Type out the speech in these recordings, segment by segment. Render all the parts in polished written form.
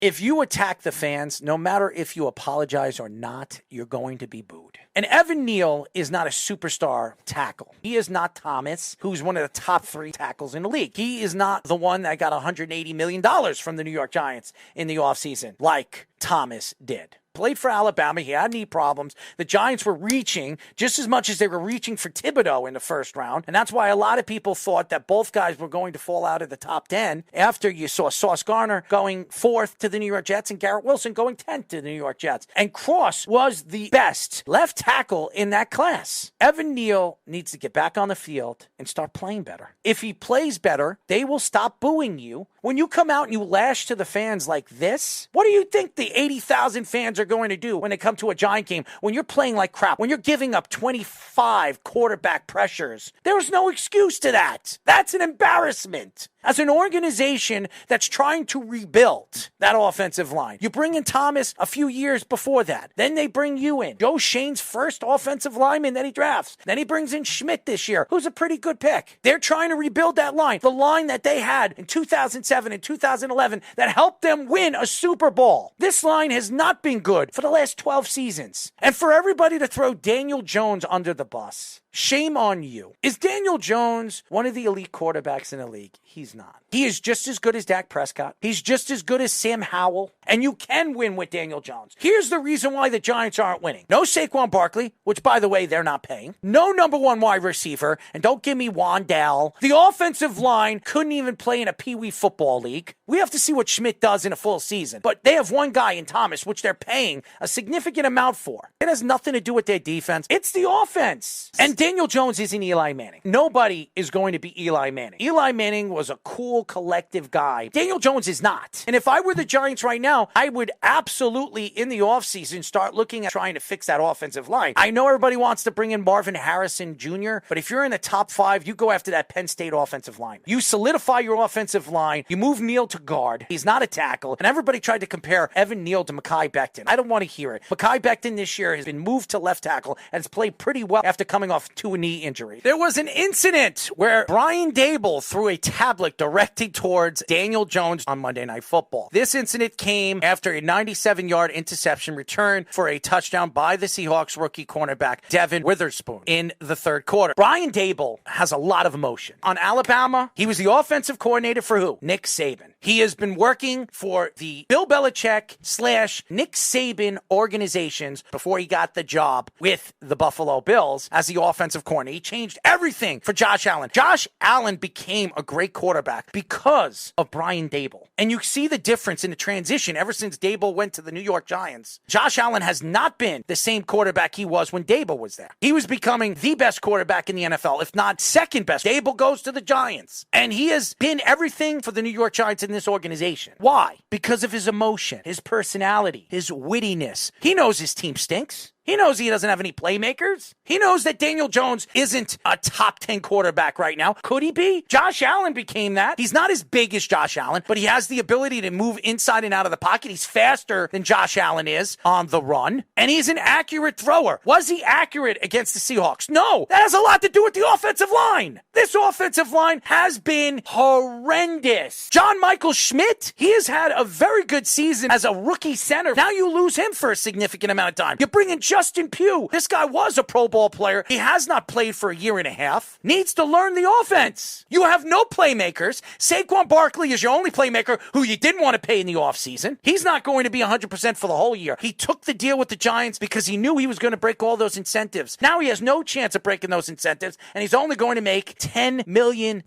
If you attack the fans, no matter if you apologize or not, you're going to be booed. And Evan Neal is not a superstar tackle. He is not Thomas, who's one of the top 3 tackles in the league. He is not the one that got $180 million from the New York Giants in the offseason, like Thomas did. Played for Alabama. He had knee problems. The Giants were reaching just as much as they were reaching for Thibodeau in the first round. And that's why a lot of people thought that both guys were going to fall out of the top 10 after you saw Sauce Gardner going 4th to the New York Jets and Garrett Wilson going 10th to the New York Jets. And Cross was the best left tackle in that class. Evan Neal needs to get back on the field and start playing better. If he plays better, they will stop booing you. When you come out and you lash to the fans like this, what do you think the 80,000 fans are going to do when they come to a Giant game? When you're playing like crap, when you're giving up 25 quarterback pressures, there's no excuse to that. That's an embarrassment. As an organization that's trying to rebuild that offensive line, you bring in Thomas a few years before that. Then they bring you in. Joe Shane's first offensive lineman that he drafts. Then he brings in Schmidt this year, who's a pretty good pick. They're trying to rebuild that line. The line that they had in 2007 and 2011 that helped them win a Super Bowl. This line has not been good for the last 12 seasons. And for everybody to throw Daniel Jones under the bus, shame on you. Is Daniel Jones one of the elite quarterbacks in the league? He's not. He is just as good as Dak Prescott. He's just as good as Sam Howell. And you can win with Daniel Jones. Here's the reason why the Giants aren't winning. No Saquon Barkley, which, by the way, they're not paying. No number 1 wide receiver. And don't give me Wandale. The offensive line couldn't even play in a Pee Wee football league. We have to see what Schmidt does in a full season. But they have one guy in Thomas, which they're paying a significant amount for. It has nothing to do with their defense. It's the offense. And Daniel Jones isn't Eli Manning. Nobody is going to be Eli Manning. Eli Manning was a cool, collective guy. Daniel Jones is not. And if I were the Giants right now, I would absolutely, in the offseason, start looking at trying to fix that offensive line. I know everybody wants to bring in Marvin Harrison Jr., but if you're in the top 5, you go after that Penn State offensive line. You solidify your offensive line. You move Neal to guard. He's not a tackle. And everybody tried to compare Evan Neal to Mekhi Becton. I don't want to hear it. Mekhi Becton this year has been moved to left tackle and has played pretty well after coming off 2 knee injury. There was an incident where Brian Dable threw a tablet directing towards Daniel Jones on Monday Night Football. This incident came after a 97-yard interception return for a touchdown by the Seahawks rookie cornerback Devin Witherspoon in the 3rd quarter. Brian Dable has a lot of emotion. On Alabama, he was the offensive coordinator for who? Nick Saban. He has been working for the Bill Belichick/Nick Saban organizations before he got the job with the Buffalo Bills as the offensive coordinator. He changed everything for Josh Allen. Josh Allen became a great quarterback because of Brian Dable. And you see the difference in the transition ever since Dable went to the New York Giants. Josh Allen has not been the same quarterback he was when Dable was there. He was becoming the best quarterback in the NFL, if not second best. Dable goes to the Giants. And he has been everything for the New York Giants in this organization. Why? Because of his emotion, his personality, his wittiness. He knows his team stinks. He knows he doesn't have any playmakers. He knows that Daniel Jones isn't a top 10 quarterback right now. Could he be? Josh Allen became that. He's not as big as Josh Allen, but he has the ability to move inside and out of the pocket. He's faster than Josh Allen is on the run, and he's an accurate thrower. Was he accurate against the Seahawks? No. That has a lot to do with the offensive line. This offensive line has been horrendous. John Michael Schmidt, he has had a very good season as a rookie center. Now you lose him for a significant amount of time. You bring in Justin Pugh. This guy was a Pro Bowl player. He has not played for a year and a half. Needs to learn the offense. You have no playmakers. Saquon Barkley is your only playmaker who you didn't want to pay in the offseason. He's not going to be 100% for the whole year. He took the deal with the Giants because he knew he was going to break all those incentives. Now he has no chance of breaking those incentives, and he's only going to make $10 million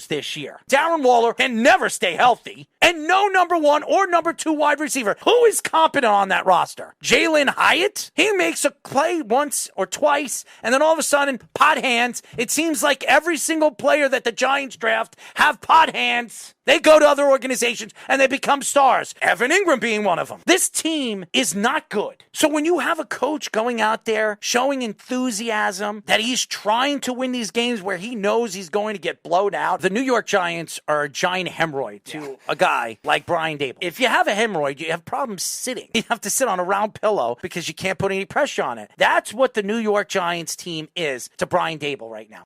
this year. Darren Waller can never stay healthy, and no number 1 or number 2 wide receiver. Who is competent on that roster? Jalen Hyatt? He makes a play once or twice, and then all of a sudden, pot hands. It seems like every single player that the Giants draft have pot hands. They go to other organizations and they become stars. Evan Ingram being one of them. This team is not good. So when you have a coach going out there showing enthusiasm that he's trying to win these games where he knows he's going to get blown out, the New York Giants are a giant hemorrhoid to a guy like Brian Dable. If you have a hemorrhoid, you have problems sitting. You have to sit on a round pillow because you can't put any pressure on it. That's what the New York Giants team is to Brian Dable right now.